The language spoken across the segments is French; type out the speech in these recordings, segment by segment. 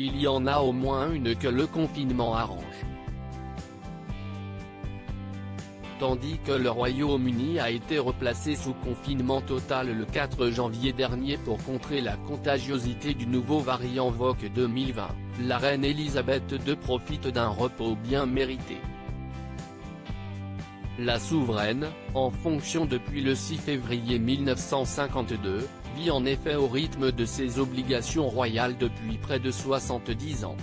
il y en a au moins une que le confinement arrange. Tandis que le Royaume-Uni a été replacé sous confinement total le 4 janvier dernier pour contrer la contagiosité du nouveau variant VOC 2020, la reine Elisabeth II profite d'un repos bien mérité. La souveraine, en fonction depuis le 6 février 1952, vit en effet au rythme de ses obligations royales depuis près de 70 ans.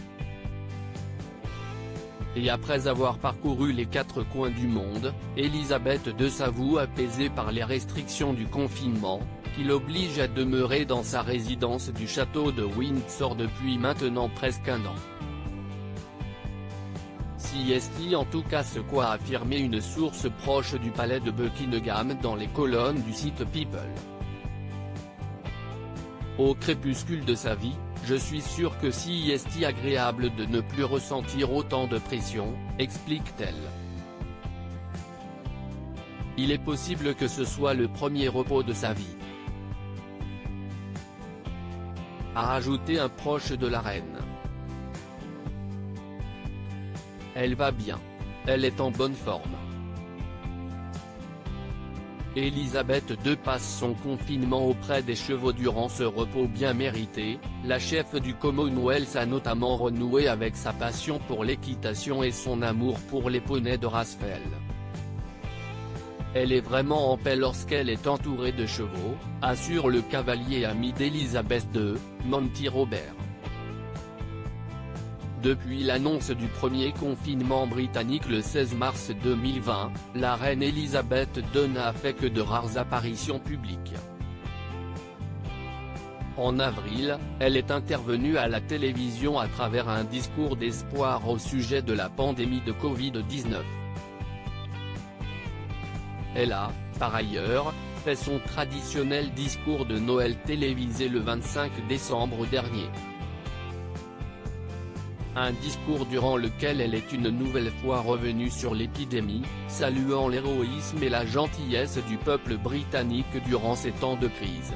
Et après avoir parcouru les 4 coins du monde, Elisabeth II s'avoue apaisée par les restrictions du confinement, qui l'obligent à demeurer dans sa résidence du château de Windsor depuis maintenant presque un an. Si est-il en tout cas ce qu'a affirmé une source proche du palais de Buckingham dans les colonnes du site People. Au crépuscule de sa vie, je suis sûr que si est agréable de ne plus ressentir autant de pression, explique-t-elle. Il est possible que ce soit le premier repos de sa vie, a ajouté un proche de la reine. Elle va bien. Elle est en bonne forme. Elisabeth II passe son confinement auprès des chevaux durant ce repos bien mérité. La chef du Commonwealth a notamment renoué avec sa passion pour l'équitation et son amour pour les poneys de race Fell. Elle est vraiment en paix lorsqu'elle est entourée de chevaux, assure le cavalier ami d'Elisabeth II, Monty Robert. Depuis l'annonce du premier confinement britannique le 16 mars 2020, la reine Elisabeth II n'a fait que de rares apparitions publiques. En avril, elle est intervenue à la télévision à travers un discours d'espoir au sujet de la pandémie de Covid-19. Elle a, par ailleurs, fait son traditionnel discours de Noël télévisé le 25 décembre dernier. Un discours durant lequel elle est une nouvelle fois revenue sur l'épidémie, saluant l'héroïsme et la gentillesse du peuple britannique durant ces temps de crise.